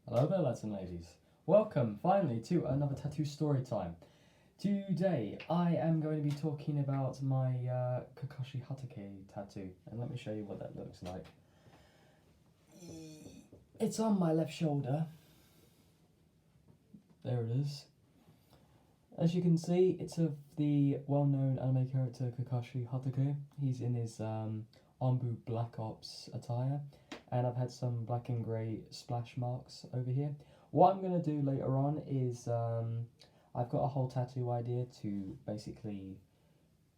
Hello there, lads and ladies. Welcome finally to another tattoo story time. Today I am going to be talking about my Kakashi Hatake tattoo, and let me show you what that looks like. It's on my left shoulder. There it is. As you can see, it's of the well-known anime character Kakashi Hatake. He's in his Anbu Black Ops attire, and I've had some black and grey splash marks over here. What I'm going to do later on is I've got a whole tattoo idea to basically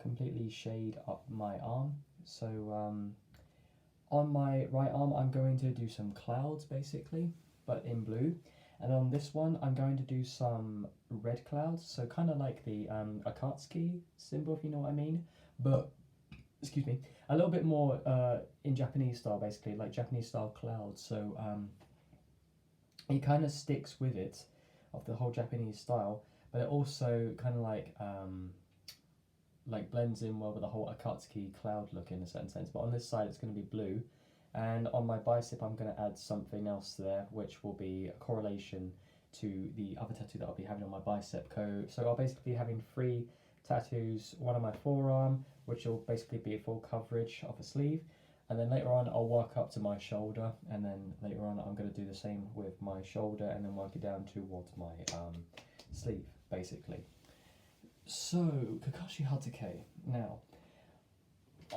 completely shade up my arm. So on my right arm I'm going to do some clouds basically, but in blue. And on this one I'm going to do some red clouds, so kind of like the Akatsuki symbol, if you know what I mean, but excuse me, a little bit more in Japanese style, basically like Japanese style clouds. So it kind of sticks with it of the whole Japanese style, but it also kind of like blends in well with the whole Akatsuki cloud look in a certain sense. But on this side it's going to be blue, and on my bicep I'm going to add something else there, which will be a correlation to the other tattoo that I'll be having on my bicep. So I'll basically be having three tattoos, one on my forearm, which will basically be a full coverage of a sleeve, and then later on I'll work up to my shoulder, and then later on I'm going to do the same with my shoulder and then work it down towards my sleeve basically. So Kakashi Hatake. Now,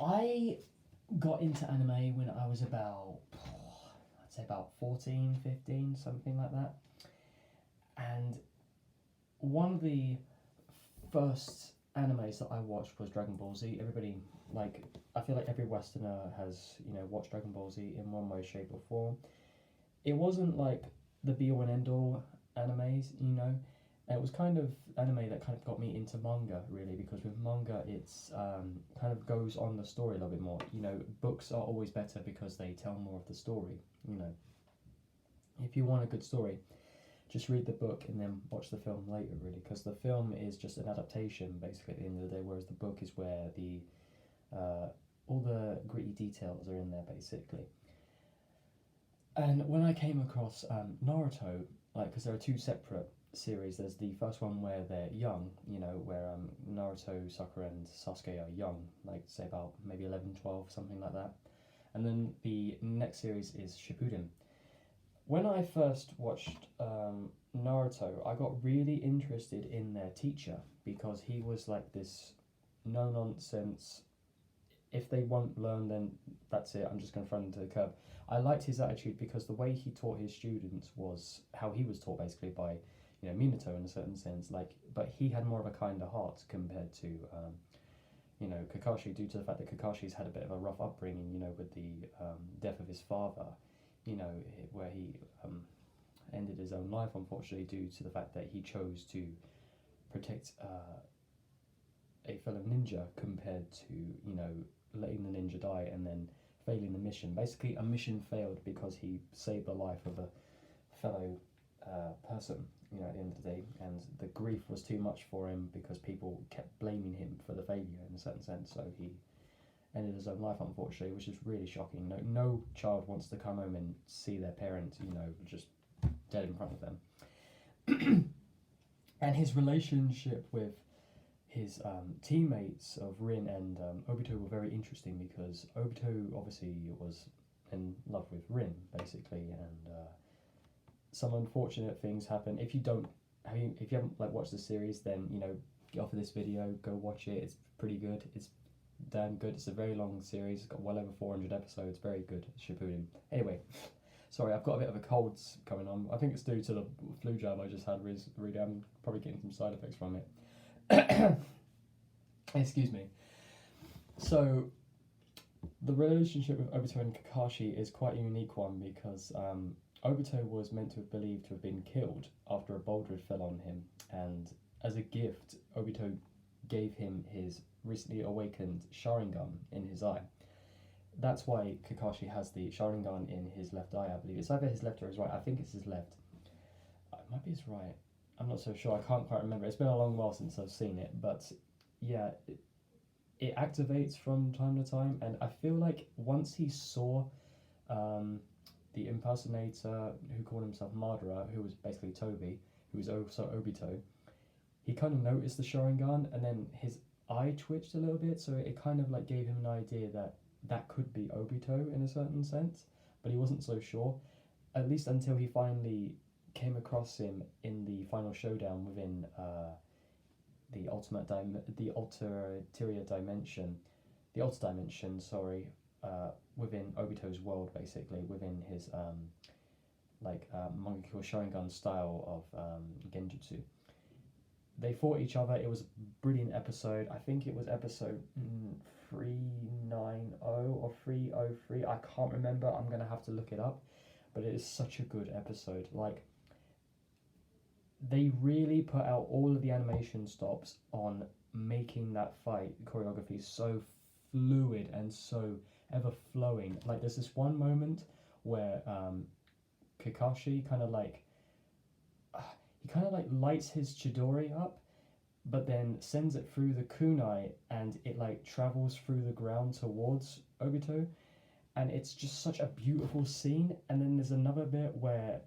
I got into anime when I was about, I'd say about 14, 15, something like that. And one of the first animes that I watched was Dragon Ball Z. Everybody, like, I feel like every Westerner has, watched Dragon Ball Z in one way, shape, or form. It wasn't like the be all and end all animes. It was kind of anime that kind of got me into manga, really, because with manga it's kind of goes on the story a little bit more. Books are always better because they tell more of the story. If you want a good story, just read the book and then watch the film later, really, because the film is just an adaptation basically at the end of the day, whereas the book is where the all the gritty details are in there basically. And when I came across Naruto, like, because there are two separate series. There's the first one where they're young, where Naruto, Sakura, and Sasuke are young, like say about maybe 11, 12, something like that. And then the next series is Shippuden. When I first watched Naruto, I got really interested in their teacher because he was like this no nonsense. If they won't learn, then that's it. I'm just going to throw them to the curb. I liked his attitude because the way he taught his students was how he was taught basically by, Minato in a certain sense. But he had more of a kinder heart compared to, Kakashi, due to the fact that Kakashi's had a bit of a rough upbringing, with the death of his father, where he ended his own life, unfortunately, due to the fact that he chose to protect a fellow ninja compared to, letting the ninja die and then failing the mission. Basically, a mission failed because he saved the life of a fellow person, at the end of the day, and the grief was too much for him because people kept blaming him for the failure in a certain sense, so he ended his own life, unfortunately, which is really shocking. No child wants to come home and see their parent, just dead in front of them. And his relationship with his teammates of Rin and Obito were very interesting because Obito obviously was in love with Rin, basically, and some unfortunate things happen. If you haven't watched the series, then get off of this video, go watch it. It's pretty good. It's damn good. It's a very long series. It's got well over 400 episodes. Very good, Shippuden. Anyway, sorry, I've got a bit of a cold coming on. I think it's due to the flu jab I just had. Really, I'm probably getting some side effects from it. Excuse me. So, the relationship with Obito and Kakashi is quite a unique one because Obito was meant to have believed to have been killed after a boulder fell on him, and as a gift, Obito gave him his recently awakened Sharingan in his eye. That's why Kakashi has the Sharingan in his left eye, I believe. It's either his left or his right. I think it's his left. It might be his right. I'm not so sure. I can't quite remember. It's been a long while since I've seen it, but yeah, it activates from time to time, and I feel like once he saw the impersonator who called himself Madara, who was basically Toby, who was also Obito, he kind of noticed the Sharingan, and then his eye twitched a little bit, so it kind of like gave him an idea that that could be Obito in a certain sense, but he wasn't so sure, at least until he finally came across him in the final showdown within the the ulterior dimension, the alter dimension, sorry, within Obito's world, basically within his Mangekyo Sharingan style of genjutsu. They fought each other. It was a brilliant episode. I think it was episode 390 or 303. I can't remember. I'm gonna have to look it up. But it is such a good episode. Like, they really put out all of the animation stops on making that fight choreography so fluid and so ever flowing. Like, there's this one moment where Kakashi kind of like lights his Chidori up, but then sends it through the kunai, and it like travels through the ground towards Obito, and it's just such a beautiful scene. And then there's another bit where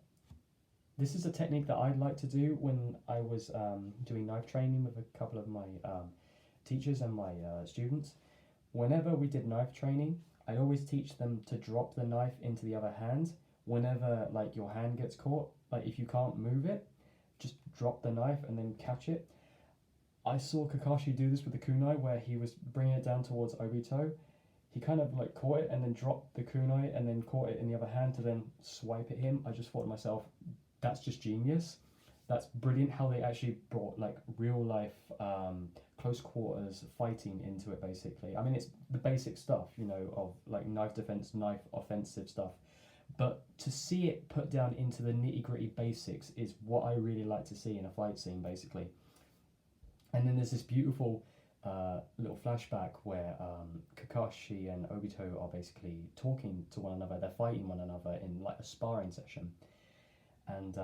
this is a technique that I'd like to do when I was doing knife training with a couple of my teachers and my students. Whenever we did knife training, I'd always teach them to drop the knife into the other hand whenever like your hand gets caught. Like, if you can't move it, just drop the knife and then catch it. I saw Kakashi do this with the kunai, where he was bringing it down towards Obito. He kind of like caught it and then dropped the kunai and then caught it in the other hand to then swipe at him. I just thought to myself, that's just genius. That's brilliant how they actually brought like real life close quarters fighting into it, basically. I mean, it's the basic stuff, you know, of like knife defense, knife offensive stuff. But to see it put down into the nitty-gritty basics is what I really like to see in a fight scene, basically. And then there's this beautiful little flashback where Kakashi and Obito are basically talking to one another. They're fighting one another in like a sparring session. And,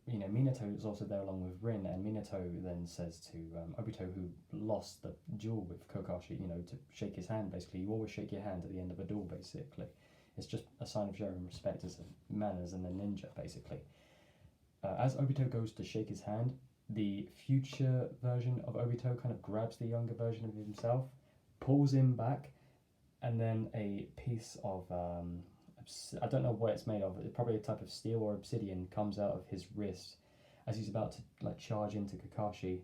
Minato is also there along with Rin. And Minato then says to Obito, who lost the duel with Kakashi, to shake his hand, basically. You always shake your hand at the end of a duel, basically. It's just a sign of showing respect as a manners and a ninja, basically. As Obito goes to shake his hand, the future version of Obito kind of grabs the younger version of himself, pulls him back, and then a piece of, I don't know what it's made of, it's probably a type of steel or obsidian, comes out of his wrist as he's about to like charge into Kakashi,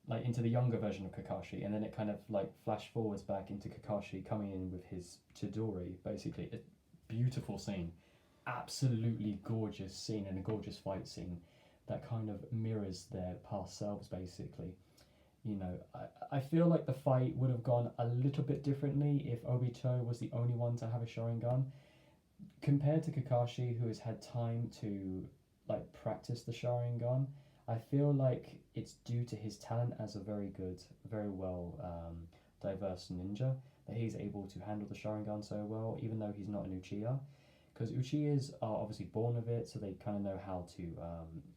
like into the younger version of Kakashi, and then it kind of like flash forwards back into Kakashi coming in with his Chidori, basically. A beautiful scene, absolutely gorgeous scene, and a gorgeous fight scene that kind of mirrors their past selves, basically. I feel like the fight would have gone a little bit differently if Obito was the only one to have a Sharingan, compared to Kakashi, who has had time to like practice the Sharingan. I feel like it's due to his talent as a very good, very well diverse ninja that he's able to handle the Sharingan so well, even though he's not an Uchiha. Because Uchihas are obviously born with it, so they kind of know how to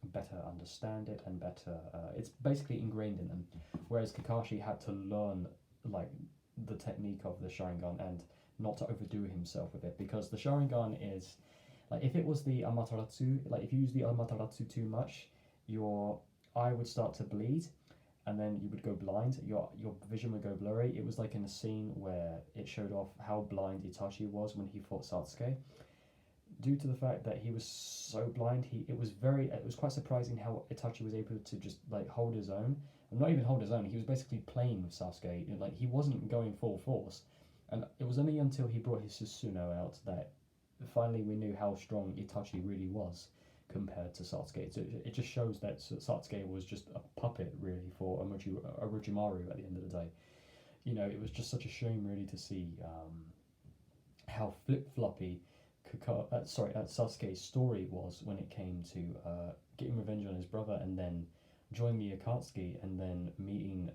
better understand it and better... it's basically ingrained in them. Whereas Kakashi had to learn like the technique of the Sharingan and not to overdo himself with it. Because the Sharingan is... like, if it was the Amaterasu, like if you use the Amaterasu too much, your eye would start to bleed, and then you would go blind. Your vision would go blurry. It was like in a scene where it showed off how blind Itachi was when he fought Sasuke. Due to the fact that he was so blind, it was quite surprising how Itachi was able to just like hold his own. And not even hold his own, he was basically playing with Sasuke. Like, he wasn't going full force. And it was only until he brought his Susanoo out that finally we knew how strong Itachi really was compared to Sasuke. So it just shows that Sasuke was just a puppet, really, for Orochimaru at the end of the day. It was just such a shame, really, to see how flip-floppy Sasuke's story was when it came to getting revenge on his brother, and then joining the Akatsuki, and then meeting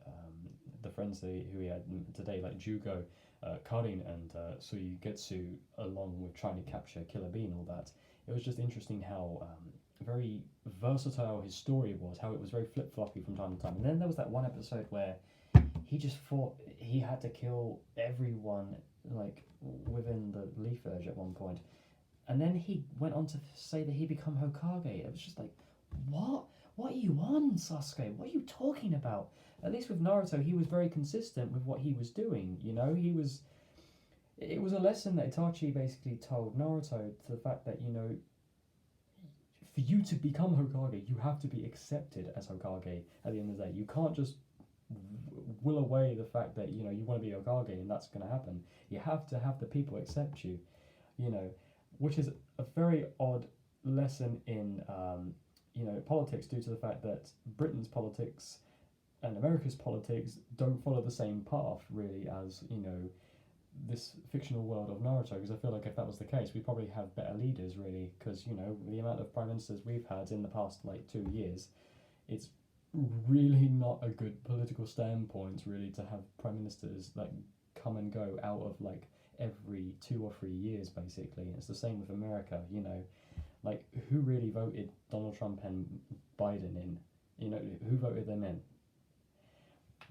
the friends who he had today, like Jugo, Karin, and Suigetsu, along with trying to capture Killer Bee and all that. It was just interesting how very versatile his story was, how it was very flip-floppy from time to time. And then there was that one episode where he just thought he had to kill everyone, like, within the Leaf Village at one point. And then he went on to say that he become Hokage. It was just like, what? What are you on, Sasuke? What are you talking about? At least with Naruto, he was very consistent with what he was doing. You know, he was. It was a lesson that Itachi basically told Naruto, to the fact that, you know, for you to become Hokage, you have to be accepted as Hokage at the end of the day. You can't just will away the fact that, you know, you want to be Hokage and that's going to happen. You have to have the people accept you, you know, which is a very odd lesson in, you know, politics, due to the fact that Britain's politics and America's politics don't follow the same path, really, as, you know, this fictional world of Naruto, because I feel like if that was the case, we'd probably have better leaders, really, because, you know, the amount of prime ministers we've had in the past, like, 2 years, it's really not a good political standpoint, really, to have prime ministers, like, come and go out of, like, every 2 or 3 years, basically. It's the same with America, you know, like, who really voted Donald Trump and Biden in? You know, who voted them in?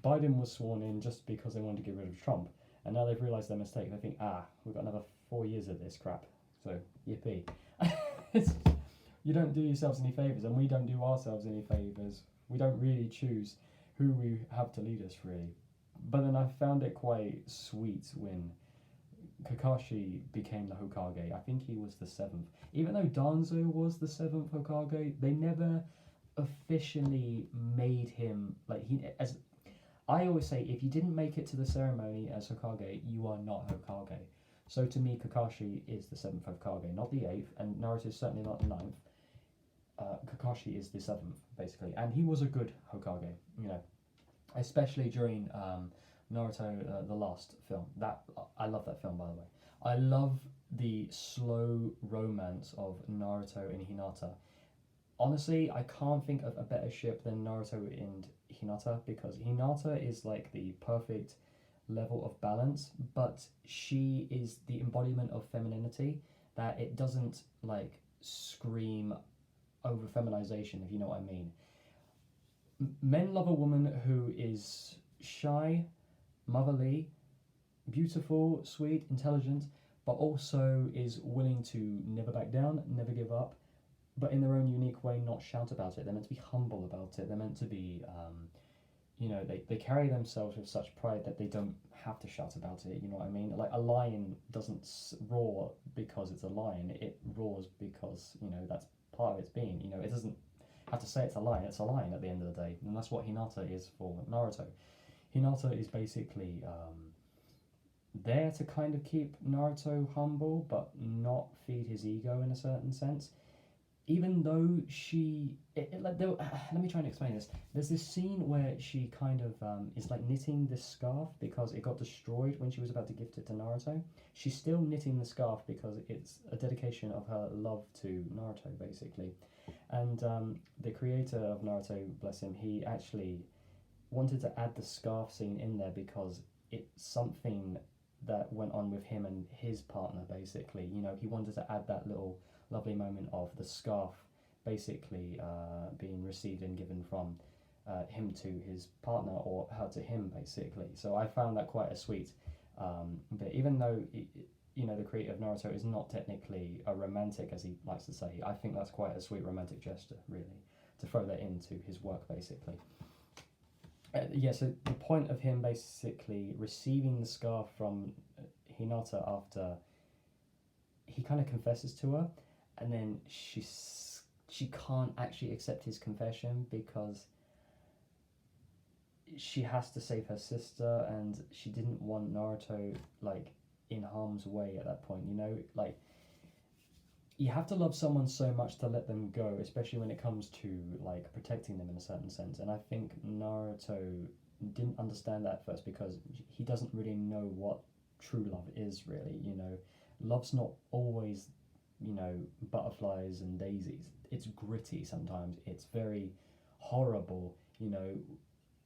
Biden was sworn in just because they wanted to get rid of Trump, and now they've realised their mistake. They think, we've got another 4 years of this crap, so yippee. You don't do yourselves any favours, and we don't do ourselves any favours. We don't really choose who we have to lead us, really. But then I found it quite sweet when Kakashi became the Hokage. I think he was the 7th. Even though Danzo was the 7th Hokage, they never officially made him, like, he, as I always say, if you didn't make it to the ceremony as Hokage, you are not Hokage. So to me, Kakashi is the 7th Hokage, not the 8th, and Naruto is certainly not the 9th. Kakashi is the 7th, basically, and he was a good Hokage, you know, especially during Naruto, the last film. That I love that film, by the way. I love the slow romance of Naruto and Hinata. Honestly, I can't think of a better ship than Naruto and Hinata, because Hinata is like the perfect level of balance, but she is the embodiment of femininity, that it doesn't like scream over feminization, if you know what I mean. Men love a woman who is shy, motherly, beautiful, sweet, intelligent, but also is willing to never back down, never give up, but in their own unique way, not shout about it. They're meant to be humble about it. They're meant to be, you know, they carry themselves with such pride that they don't have to shout about it, you know what I mean? Like, a lion doesn't roar because it's a lion. It roars because, you know, that's part of its being. You know, it doesn't have to say it's a lion at the end of the day. And that's what Hinata is for Naruto. Hinata is basically there to kind of keep Naruto humble, but not feed his ego in a certain sense. Even though let me try and explain this. There's this scene where she kind of is like knitting this scarf because it got destroyed when she was about to gift it to Naruto. She's still knitting the scarf because it's a dedication of her love to Naruto, basically. And the creator of Naruto, bless him, he actually wanted to add the scarf scene in there because it's something that went on with him and his partner, basically. You know, he wanted to add that little lovely moment of the scarf basically being received and given from him to his partner, or her to him, basically. So I found that quite a sweet bit, even though you know, the creator of Naruto is not technically a romantic, as he likes to say. I think that's quite a sweet romantic gesture, really, to throw that into his work, basically. So the point of him basically receiving the scarf from Hinata after he kind of confesses to her, and then she can't actually accept his confession because she has to save her sister, and she didn't want Naruto like in harm's way at that point, you know? Like, you have to love someone so much to let them go, especially when it comes to like protecting them in a certain sense. And I think Naruto didn't understand that at first because he doesn't really know what true love is, really, you know? Love's not always, you know, butterflies and daisies. It's gritty sometimes. It's very horrible, you know.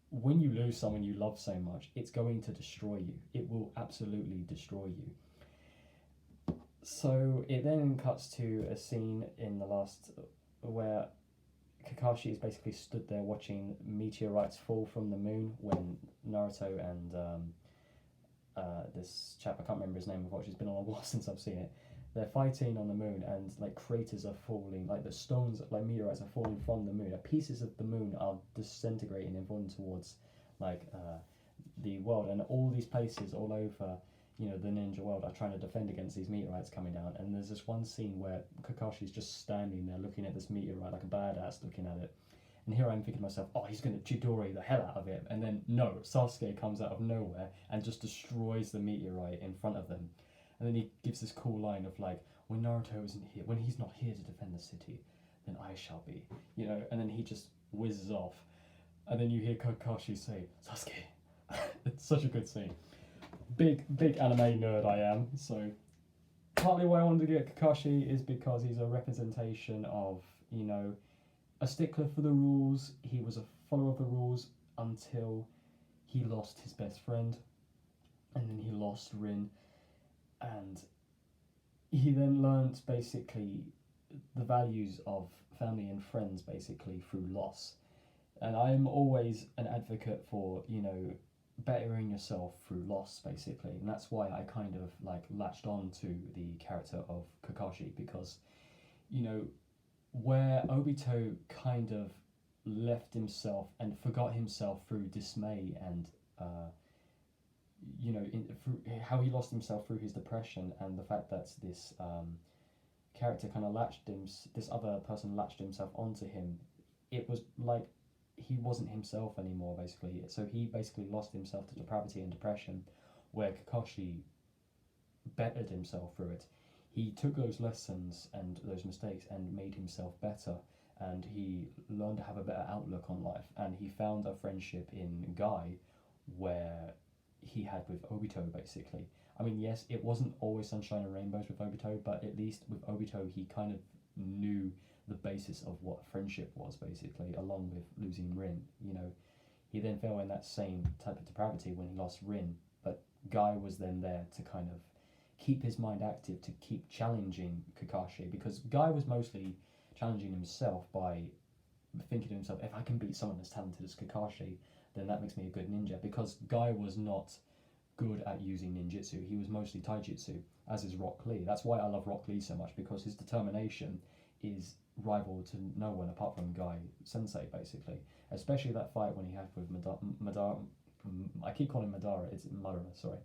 When you lose someone you love so much, it's going to destroy you. It will absolutely destroy you. So it then cuts to a scene in the last where Kakashi is basically stood there watching meteorites fall from the moon when Naruto and this chap, I can't remember his name, unfortunately, it's been a while since I've seen it, they're fighting on the moon, and like craters are falling, like the stones, like meteorites are falling from the moon. Pieces of the moon are disintegrating and falling towards like the world, and all these places all over, you know, the ninja world are trying to defend against these meteorites coming down. And there's this one scene where Kakashi's just standing there looking at this meteorite like a badass looking at it. And here I'm thinking to myself, oh, he's going to Chidori the hell out of it. And then, no, Sasuke comes out of nowhere and just destroys the meteorite in front of them. And then he gives this cool line of like, when Naruto isn't here, when he's not here to defend the city, then I shall be, you know. And then he just whizzes off. And then you hear Kakashi say, Sasuke. It's such a good scene. Big anime nerd I am. So partly why I wanted to get Kakashi is because he's a representation of, you know, a stickler for the rules. He was a follower of the rules until he lost his best friend, and then he lost Rin, and he then learnt basically the values of family and friends basically through loss. And I'm always an advocate for, you know, bettering yourself through loss basically, and that's why I kind of like latched on to the character of Kakashi, because, you know, where Obito kind of left himself and forgot himself through dismay and you know, through how he lost himself through his depression, and the fact that this character kind of this other person latched himself onto him, it was like he wasn't himself anymore basically. So he basically lost himself to depravity and depression, where Kakashi bettered himself through it. He took those lessons and those mistakes and made himself better, and he learned to have a better outlook on life, and he found a friendship in Guy where he had with Obito basically. I mean, yes, it wasn't always sunshine and rainbows with Obito, but at least with Obito he kind of knew the basis of what friendship was basically, along with losing Rin. You know, he then fell in that same type of depravity when he lost Rin, but Guy was then there to kind of keep his mind active, to keep challenging Kakashi, because Guy was mostly challenging himself by thinking to himself, if I can beat someone as talented as Kakashi, then that makes me a good ninja, because Guy was not good at using ninjutsu. He was mostly taijutsu, as is Rock Lee. That's why I love Rock Lee so much, because his determination is rival to no one apart from Guy Sensei basically, especially that fight when he had with Madara. I keep calling him Madara, it's Madara, sorry.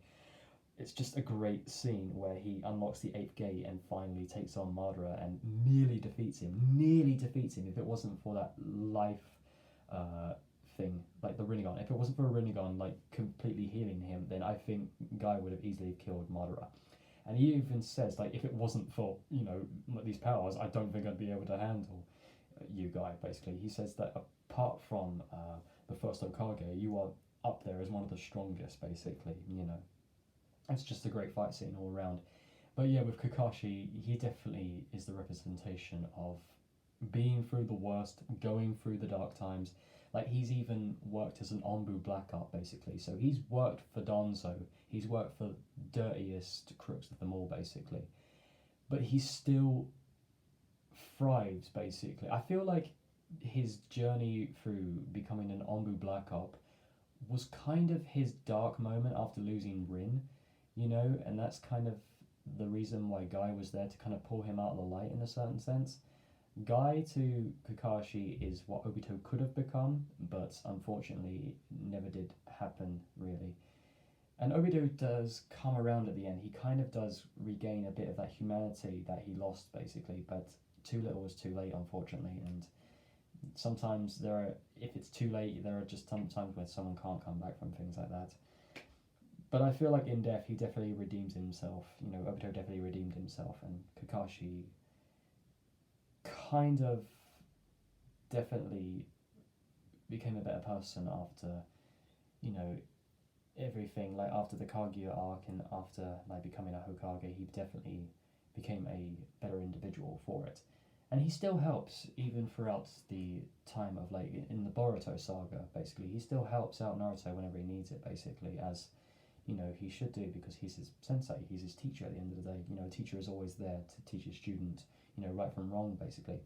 It's just a great scene where he unlocks the 8th gate and finally takes on Madara and nearly defeats him. If it wasn't for that life thing, like the Rinnegan. If it wasn't for a Rinnegan like completely healing him, then I think Guy would have easily killed Madara. And he even says, like, if it wasn't for, you know, these powers, I don't think I'd be able to handle you, Guy, basically. He says that apart from the first Hokage, you are up there as one of the strongest, basically, you know. It's just a great fight scene all around. But yeah, with Kakashi, he definitely is the representation of being through the worst, going through the dark times. Like, he's even worked as an Onbu Black Art, basically. So he's worked for Danzo, he's worked for dirtiest crooks of them all, basically. But he still thrives, basically. I feel like his journey through becoming an Onbu Black Art was kind of his dark moment after losing Rin, you know, and that's kind of the reason why Guy was there to kind of pull him out of the light in a certain sense. Guy to Kakashi is what Obito could have become, but unfortunately never did happen, really. And Obito does come around at the end. He kind of does regain a bit of that humanity that he lost, basically, but too little was too late, unfortunately, and sometimes if it's too late, there are just some times where someone can't come back from things like that. But I feel like in death, he definitely redeems himself. You know, Obito definitely redeemed himself, and Kakashi kind of definitely became a better person after, you know, everything, like after the Kaguya arc and after like becoming a Hokage, he definitely became a better individual for it. And he still helps even throughout the time of like in the Boruto saga, basically. He still helps out Naruto whenever he needs it, basically, as you know he should do, because he's his sensei, he's his teacher at the end of the day. You know, a teacher is always there to teach his student, you know, right from wrong, basically.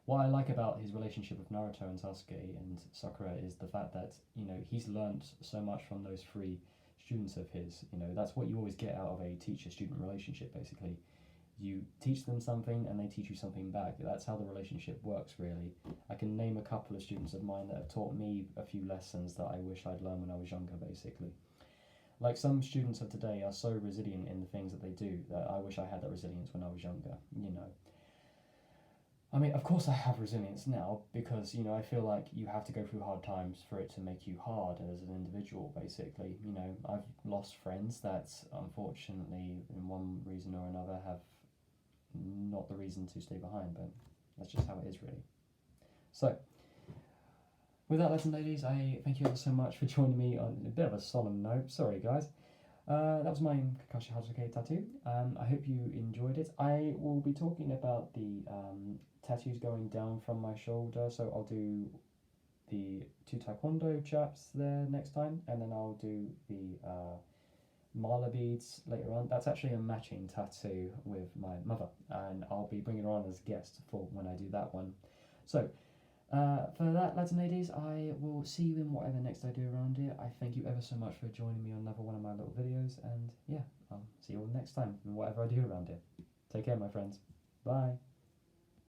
What I like about his relationship with Naruto and Sasuke and Sakura is the fact that, you know, he's learned so much from those three students of his. You know, that's what you always get out of a teacher-student relationship, basically. you teach them something and they teach you something back. That's how the relationship works, really. I can name a couple of students of mine that have taught me a few lessons that I wish I'd learned when I was younger, basically. Like, some students of today are so resilient in the things that they do that I wish I had that resilience when I was younger, you know. I mean, of course I have resilience now because, you know, I feel like you have to go through hard times for it to make you hard as an individual, basically. You know, I've lost friends that unfortunately, in one reason or another, have not the reason to stay behind, but that's just how it is, really. So, with that, lads and ladies, I thank you ever so much for joining me on a bit of a solemn note. Sorry, guys. That was my Kakashi Hatsuke tattoo. I hope you enjoyed it. I will be talking about the tattoos going down from my shoulder, so I'll do the 2 taekwondo chaps there next time, and then I'll do the mala beads later on. That's actually a matching tattoo with my mother, and I'll be bringing her on as a guest for when I do that one. So, for that, lads and ladies, I will see you in whatever next I do around here. I thank you ever so much for joining me on another one of my little videos, and yeah, I'll see you all next time in whatever I do around here. Take care, my friends. Bye.